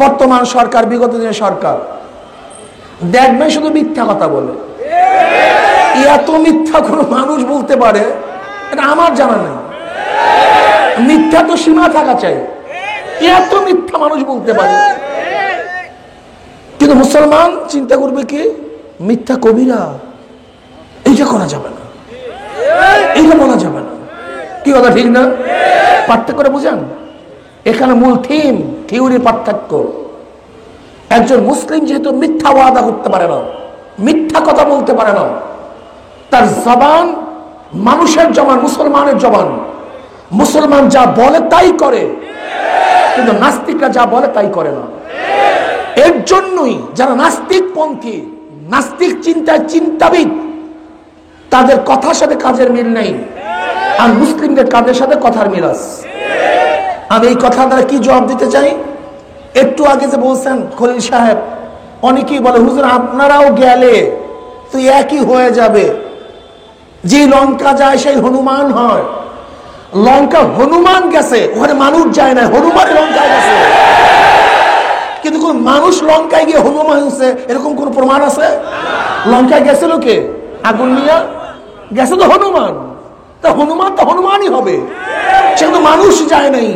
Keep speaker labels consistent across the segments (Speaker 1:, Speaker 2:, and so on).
Speaker 1: বর্তমান সরকার, বিগত দিনের সরকার, দেখবেন শুধু মিথ্যা কথা বলে। এত মিথ্যা কোনো মানুষ বলতে পারে এটা আমার জানা নেই। মিথ্যা তো সীমা থাকা চাই, এত মিথ্যা মানুষ বলতে পারে। কিন্তু মুসলমান চিন্তা করবে কি, মিথ্যা কবিরা, এইটা করা যাবে না, এইটা বলা যাবে না। কি কথা ঠিক না? পার্থক্য করে বুঝেন? এখানে মূল থিওরির পার্থক্য। একজন মুসলিম যেহেতু মিথ্যা ওয়াদা করতে পারে না, মিথ্যা কথা বলতে পারে না, তার জবান মানুষের জবান, মুসলমানের জবান। মুসলমান যা বলে তাই করে, কিন্তু নাস্তিকরা যা বলে তাই করে না। এর জন্যই যারা নাস্তিক পন্থী, নাস্তিক চিন্তাবিদ, তাদের কথার সাথে কাজের মিল নেই, আর মুসলিমদের কাজের সাথে কথার মিল আছে। আমি এই কথা দ্বারা কি জবাব দিতে চাই? একটু আগে যে বলছেন খলিল সাহেব, অনেকেই বলে হুজুর আপনারাও গেলে তো একই হয়ে যাবে, যে লঙ্কা যায় সেই হনুমান হয়। লঙ্কা হনুমান গেছে, ওখানে মানুষ যায় না, হনুমান লঙ্কায় গেছে। কিন্তু কোন মানুষ লঙ্কায় গিয়ে হনুমান হচ্ছে এরকম কোন প্রমাণ আছে? লঙ্কায় গেছিল কে? আগুন নিয়ে গেছে তো হনুমান, তা হনুমান তো হনুমানই হবে, সে কিন্তু মানুষ যায় নাই।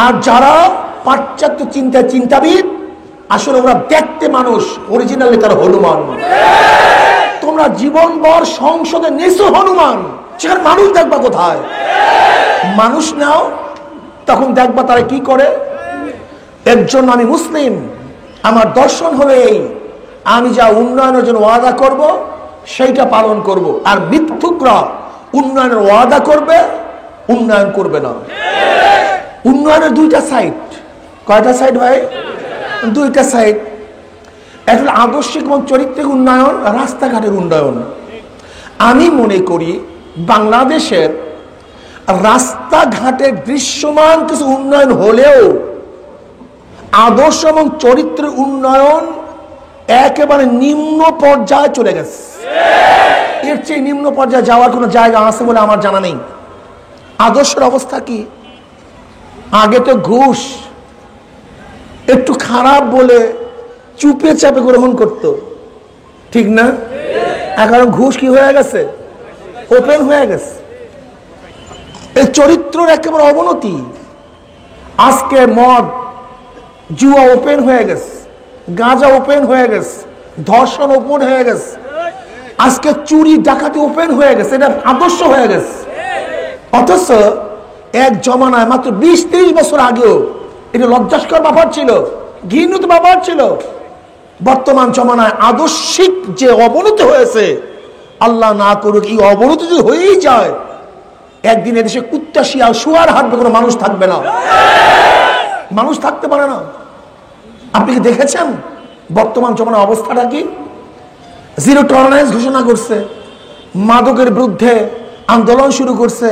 Speaker 1: আর যারা পাশ্চাত্য চিন্তাবিদ, আসলে ওরা দেখতে মানুষ, অরিজিনালি তারা হনুমান। তোমরা জীবনভর সংসদে নেছো হনুমান, সেখানে মানুষ দেখবা কোথায়? মানুষ নাও, তখন দেখবা তারা কি করে। এর জন্য আমি মুসলিম, আমার দর্শন হলো এই, আমি যা উন্নয়নের জন্য ওয়াদা করব সেইটা পালন করব। আর মিথ্যুকরা উন্নয়নের ওয়াদা করবে, উন্নয়ন করবে না। উন্নয়নের দুইটা সাইড। কয়টা সাইড ভাই? দুইটা সাইড। একটা আদর্শিক এবং চরিত্রিক উন্নয়ন, রাস্তাঘাটের উন্নয়ন। আমি মনে করি বাংলাদেশের রাস্তাঘাটের দৃশ্যমান কিছু উন্নয়ন হলেও আদর্শ এবং চরিত্রের উন্নয়ন একেবারে নিম্ন পর্যায়ে চলে গেছে। এর চেয়ে নিম্ন পর্যায়ে যাওয়ার কোনো জায়গা আছে বলে আমার জানা নেই। আদর্শের অবস্থা কি? আগে তো ঘুষ একটু খারাপ বলে চুপে চাপে গ্রহণ করত, ঠিক না? এখন ঘুষ কি হয়ে গেছে? ওপেন হয়ে গেছে। এই চরিত্রের একেবারে অবনতি। আজকে মদ, জুয়া ওপেন হয়ে গেছে, গাঁজা ওপেন হয়ে গেছে, ধর্ষণ ওপেন হয়ে গেছে, আজকে চুরি ডাকাতি ওপেন হয়ে গেছে। এটা আদর্শ হয়ে গেছে। অথচ এক জমানায় মাত্র 20-30 বছর আগেও এটা লজ্জাস্কর ব্যাপার ছিল, ঘৃণিত ব্যাপার ছিল। বর্তমান জমানায় আদর্শিক যে অবনতি হয়েছে, আল্লাহ না করুক এই অবনতি যদি হয়েই যায়, একদিন এদেশে কুত্তা, শিয়াল, শুয়ার হাঁটবে, কোনো মানুষ থাকবে না, মানুষ থাকতে পারে না। আপনি কি দেখেছেন বর্তমান জমানার অবস্থাটা কি? জিরো টলারেন্স ঘোষণা করছে, মাদকের বিরুদ্ধে আন্দোলন শুরু করছে,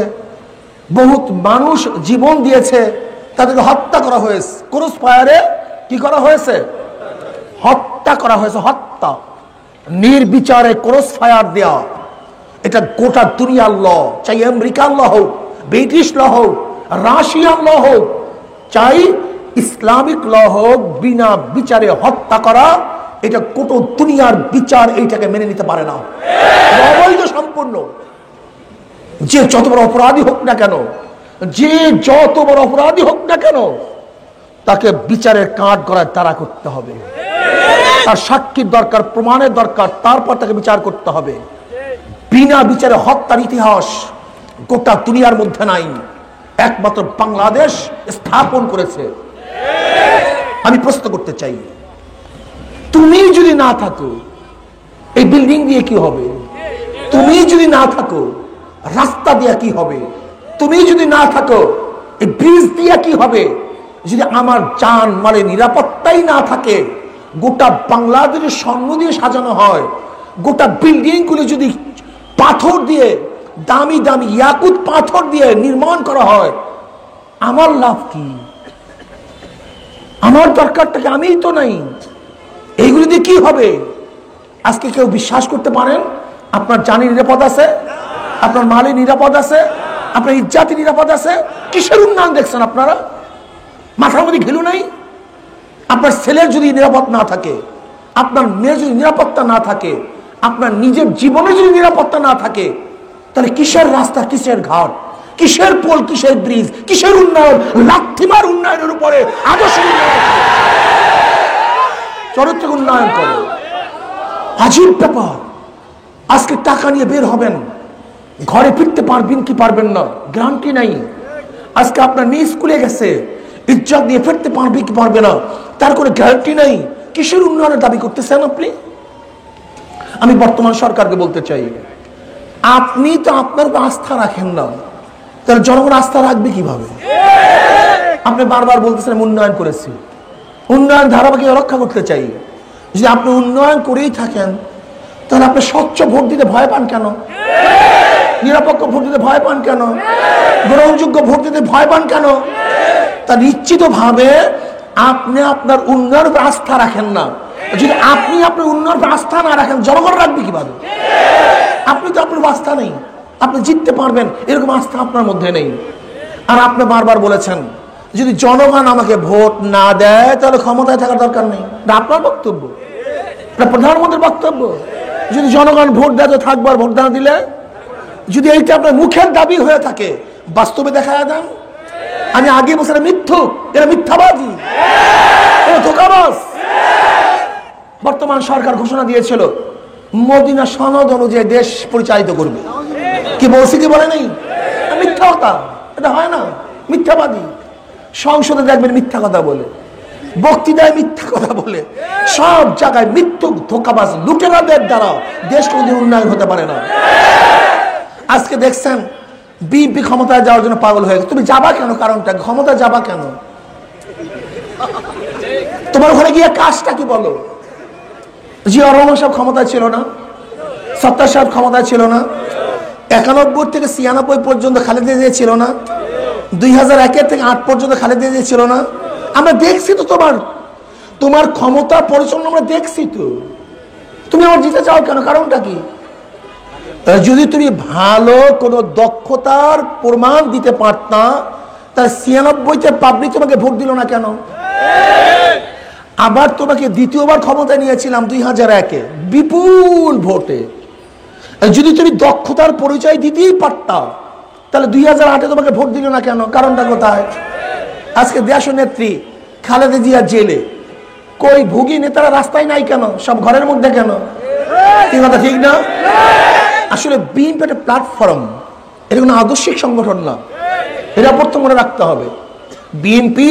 Speaker 1: বহুত মানুষ জীবন দিয়েছে, তাদেরকে হত্যা করা হয়েছে। ক্রস ফায়ারে কি করা হয়েছে? হত্যা করা হয়েছে। হত্যা, নির্বিচারে ক্রস ফায়ার দেওয়া, এটা গোটা দুনিয়ার ল, চাই আমেরিকান ল হোক, ব্রিটিশ ল হোক, রাশিয়ান ল হোক, চাই ইসলামিক ল হোক, বিনা বিচারে হত্যা করা, এটা গোটা দুনিয়ার বিচার এইটাকে মেনে নিতে পারে না। অবৈধ সম্পূর্ণ। যে যত বড় অপরাধী হোক না কেন, যে যত বড় অপরাধী হোক না কেন, তাকে বিচারের কাঠ গড়ায় তাড়া করতে হবে। তার সাক্ষীর দরকার, প্রমাণের দরকার, তারপর তাকে বিচার করতে হবে। বিনা বিচারে হত্যার ইতিহাস গোটা দুনিয়ার মধ্যে নাই, একমাত্র বাংলাদেশ স্থাপন করেছে। আমি প্রশ্ন করতে চাই, তুমি যদি না থাকো এই বিল্ডিং দিয়ে কি হবে? তুমি যদি না থাকো রাস্তা দিয়ে কি হবে? তুমি যদি না থাকো এই ব্রিজ দিয়ে কি হবে? যদি আমার জান মালে নিরাপত্তাই না থাকে, গোটা বাংলাদেশের স্বর্ণ দিয়ে সাজানো হয়, গোটা বিল্ডিং গুলি যদি পাথর দিয়ে, দামি দামি ইয়াকুত পাথর দিয়ে নির্মাণ করা হয়, আমার লাভ কি? আমার দরকারটাকে আমিই তো নাই। এইগুলি দিয়ে কি হবে? আজকে কেউ বিশ্বাস করতে পারেন আপনার জানি নিরাপদ আছে, আপনার মালে নিরাপদ আছে, আপনার ইজ্জাতি নিরাপদ আছে? কিসের উন্নয়ন দেখছেন আপনারা? মাথার মধ্যে ঘিলু নাই? আপনি আপনার ছেলের যদি নিরাপদ না থাকে, আপনার মেয়ের যদি নিরাপত্তা না থাকে, আপনার নিজের জীবনে যদি নিরাপত্তা না থাকে, তাহলে কিসের রাস্তা, কিসের ঘাট, কিসের পোল, কিসের ব্রিজ, কিসের উন্নয়ন? লাথিমার উন্নয়নের উপরে আদর্শ চরিত্র উন্নয়ন করে। আজীব ব্যাপার। আজকে টাকা নিয়ে বের হবেন, ঘরে ফিরতে পারবেন কি পারবেন না গ্যারান্টি নাই। আজকে আপনার মেয়ে স্কুলে গেছে, ইজ্জত নিয়ে ফিরতে পারবে কি পারবে না তার কোনো গ্যারান্টি নাই। কিসের উন্নয়নের দাবি করতেছেন আপনি? আমি বর্তমান সরকারকে বলতে চাই, আপনি তো আপনার আস্থা রাখেন না, তাহলে জনগণ আস্থা রাখবে কিভাবে? আপনি বারবার বলতেছেন উন্নয়ন করেছি, উন্নয়ন ধারাবাহিক রক্ষা করতে চাই। যদি আপনি উন্নয়ন করেই থাকেন, তাহলে আপনি স্বচ্ছ ভোট দিতে ভয় পান কেন? নিরপেক্ষ ভোট দিতে ভয় পান কেন? গ্রহণযোগ্য ভোট দিতে ভয় পান কেন? তা নিশ্চিত ভাবে আপনি আপনার উন্নয়নের উপর আস্থা রাখেন না। যদি আপনি আপনার উন্নয়নের উপর আস্থা না রাখেন, জনগণ রাখবে কিভাবে? আপনি তো আপনার আস্থা নেই, আপনি জিততে পারবেন এরকম আস্থা আপনার মধ্যে নেই। আর আপনি বারবার বলেছেন যদি জনগণ আমাকে ভোট না দেয় তাহলে ক্ষমতায় থাকার দরকার নেই। এটা আপনার বক্তব্য, এটা প্রধানমন্ত্রীর বক্তব্য। যদি জনগণ ভোট দেয় তো থাকবো, আর ভোট না দিলে? যদি এইটা আপনার মুখের দাবি হয়ে থাকে, বাস্তবে দেখা দেন। আমি আগে বলছি মিথ্যুক, এরা মিথ্যাবাদী, এরা ধোঁকাবাজ। বর্তমান সরকার ঘোষণা দিয়েছিল মদিনা সনদ অনুযায়ী দেশ পরিচালিত করবে। কি বলছি কি বলে নেই? মিথ্যা কথা, এটা হয় না। মিথ্যাবাদী সংসদে দেখবেন মিথ্যা কথা বলে, বক্তৃতায় মিথ্যা কথা বলে, সব জায়গায় মিথ্যুক ধোঁকাবাজ লুটেরাদের দ্বারা দেশ কোনোদিন উন্নয়ন হতে পারে না। আজকে দেখছেন বিএনপি ক্ষমতায় যাওয়ার জন্য পাগল হয়ে গেছে। তুমি যাবা কেন? কারণটা ক্ষমতায় যাবা কেন? তোমার ওখানে গিয়ে কাজটা কি বলো? জিয়াউর রহমান সাহেব ক্ষমতায় ছিল না, সত্তার সাহেব ক্ষমতায় ছিল না, 91 থেকে 96 পর্যন্ত খালেদা জিয়া ছিল না, 2001 থেকে 8 পর্যন্ত খালেদা জিয়া ছিল না। আমরা দেখছি তো তোমার ক্ষমতা পরিচালনা আমরা দেখছি তো। তুমি আমার জিতে চাও কেন? কারণটা কি? যদি তুমি ভালো কোনো দক্ষতার প্রমাণ দিতে পারতা, তাহলে 96-তে পাবলিক তোমাকে ভোট দিল না কেন? আবার তোমাকে দ্বিতীয়বার ক্ষমতায় নিয়েছিলাম 2001-এ বিপুল ভোটে। যদি তুমি দক্ষতার পরিচয় দিতেই পারতা, তাহলে 2008-এ তোমাকে ভোট দিল না কেন? কারণটা কোথায়? আজকে দেশ নেত্রী খালেদা জিয়া জেলে, কই ভুগি নেতারা রাস্তায় নাই কেন? সব ঘরের মধ্যে কেন? কি কথা ঠিক না? আসলে বিএনপি একটা প্ল্যাটফর্ম, এটা কোনো আদর্শিক সংগঠন না। এটা প্রথম মনে রাখতে হবে। বিএনপি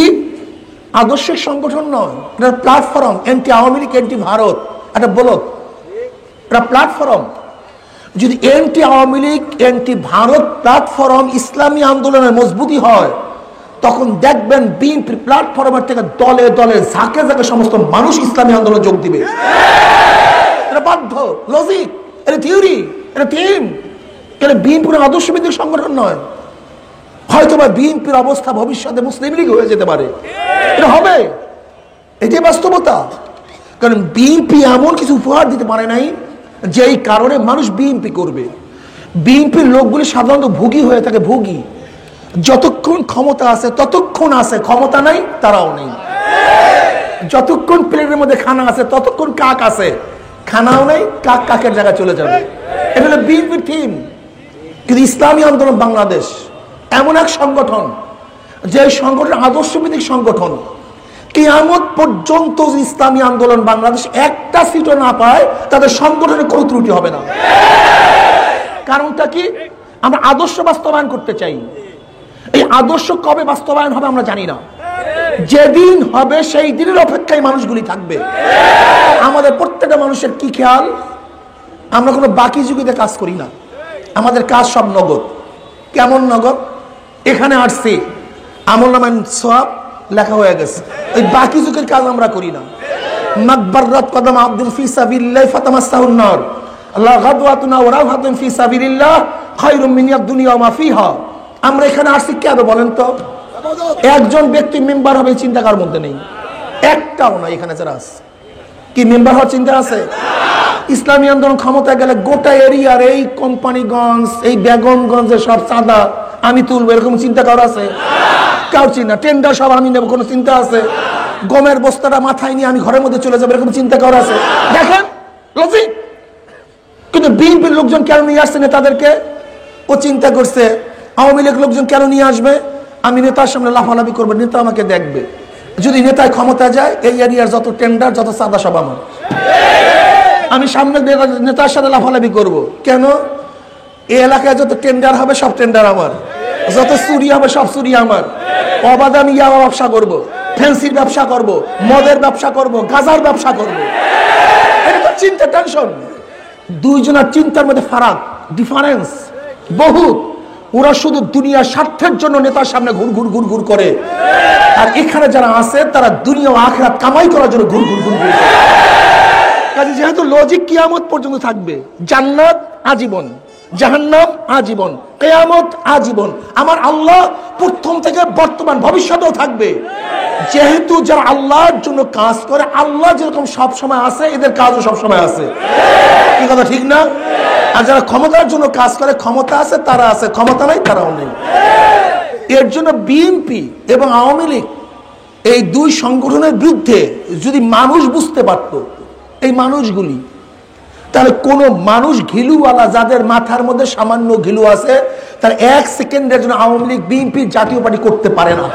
Speaker 1: আদর্শিক সংগঠন নয়, এটা platform. Anti Awami League, anti Bharat, এটা বলো, এটা প্ল্যাটফর্ম। যদি anti Awami League, anti Bharat platform ইসলামী আন্দোলনের মজবুতি হয়, তখন দেখবেন বিএনপি প্ল্যাটফর্মের থেকে দলে দলে ঝাঁকে ঝাঁকে সমস্ত মানুষ ইসলামী আন্দোলন যোগ দিবে। এটা বাধ্য, লজিক, এটা থিওরি, এটা টিম। এটা বিএনপির আদর্শভিত্তিক সংগঠন নয়। হয়তো বা বিএনপির অবস্থা ভবিষ্যতে মুসলিম লীগ হয়ে যেতে পারে, এটা হবে, এটাই বাস্তবতা। কারণ বিএনপি এমন কিছু উপহার দিতে পারে নাই যেই কারণে মানুষ বিএনপি করবে। বিএনপির লোকগুলি সাধারণত ভোগী হয়ে থাকে, ভোগী। যতক্ষণ ক্ষমতা আছে ততক্ষণ আছে, ক্ষমতা নাই তারাও নেই। যতক্ষণ প্লেটের মধ্যে খানা আছে ততক্ষণ কাক আছে, খানাও নেই, কাক কাকের জায়গায় চলে যাবে। এটা হলো বিএনপির থিম। কিন্তু ইসলামী আন্দোলন বাংলাদেশ এমন এক সংগঠন, যে সংগঠন আদর্শভিত্তিক সংগঠন। কিয়ামত পর্যন্ত ইসলামী আন্দোলন বাংলাদেশ একটা সিটও না পায়, তাদের সংগঠনের কোনো ত্রুটি হবে না। কারণটা কি? আমরা আদর্শ বাস্তবায়ন করতে চাই। এই আদর্শ কবে বাস্তবায়ন হবে আমরা জানি না। যেদিন হবে সেই দিনের অপেক্ষায় মানুষগুলি থাকবে। আমাদের প্রত্যেকটা মানুষের কি খেয়াল, আমরা কোনো বাকি যুগিতে কাজ করি না, আমাদের কাজ সব নগদ। কেমন নগদ? এখানে আসছি, আমল নামায় সওয়াব লেখা হয়ে গেছে, ওই বাকি যুগের কাজ আমরা করি না। মাকবাররাত কদম আব্দুল ফি সাবিলিল্লাহ ফাতামাসসাহুন নার, আল্লাহ গাদওয়াতুনা ওয়া রাহাতুন ফি সাবিলিল্লাহ খায়রুম মিনাদ দুনিয়া ওয়া মা ফিহা। আমরা এখানে আসছি কেন বলেন তো? একজন ব্যক্তি মেম্বার হবে চিন্তা কার মধ্যে নেই, একটাও না। এখানে যারা আছে কি মেম্বার হওয়ার চিন্তা আছে? ইসলামী আন্দোলন ক্ষমতায় গেলে গোটা এরিয়ার এই কোম্পানিগঞ্জ, এই বেগমগঞ্জের সব চাঁদা আমি তুলবো, এরকম চিন্তা কারো আছে? কারো চিন্তা। টেন্ডার সব আমি নেবো, কোনো চিন্তা আছে? গমের বস্তাটা মাথায় নিয়ে আমি ঘরের মধ্যে চলে যাবো, এরকম চিন্তা করা আছে? দেখেন লজিক। কিন্তু বিএনপির লোকজন কেন নিয়ে আসছে নেতাদেরকে? ও চিন্তা করছে আওয়ামী লীগ লোকজন কেন নিয়ে আসবে, আমি নেতার সামনে লাফালাফি করবো, নেতা আমাকে দেখবে। যদি নেতায় ক্ষমতা যায়, এই এরিয়ার যত টেন্ডার যত সাদা সব আমার। আমি সামনে নেতার সাথে লাফালাফি করব কেন? এই এলাকায় যত টেন্ডার হবে সব টেন্ডার আমার, যত চুরি হবে সব চুরি আমার। অবাধে আমি ইয়াবা ব্যবসা করব, ফ্যান্সির ব্যবসা করব, মদের ব্যবসা করব, গাজার ব্যবসা করব। এটা তো চিন্তা, টেনশন। দুইজনের চিন্তার মধ্যে ফারাক, ডিফারেন্স বহুত। ওরা শুধু দুনিয়ার স্বার্থের জন্য নেতার সামনে ঘুর ঘুর ঘুর ঘুর করে, আর এখানে যারা আছে তারা দুনিয়া ও আখিরাত কামাই করার জন্য ঘুর ঘুর ঘুর ঘুর করে। কাজে যেহেতু লজিক কিয়ামত পর্যন্ত থাকবে, জান্নাত আজীবন, জাহান্নাম আজীবন, কিয়ামত আজীবন। আমার আল্লাহ প্রথম থেকে বর্তমান ভবিষ্যতেও থাকবে। যেহেতু যারা আল্লাহর জন্য কাজ করে, আল্লাহ যেরকম সব সময় আছে, এদের কাজও সব সময় আছে। কি কথা ঠিক না? আর যারা ক্ষমতার জন্য কাজ করে, ক্ষমতা আছে তারা আছে, ক্ষমতা নাই তারাও নেই। এর জন্য বিএনপি এবং আওয়ামী লীগ এই দুই সংগঠনের বিরুদ্ধে যদি মানুষ বুঝতে পারত, এই মানুষগুলি, তাহলে কোন মানুষ ঘিলুওয়ালা, যাদের মাথার মধ্যে সামান্য ঘিলু আছে, তার এক সেকেন্ডের জন্য আওয়ামী লীগ বিএনপি জাতীয় পার্টি করতে পারে না।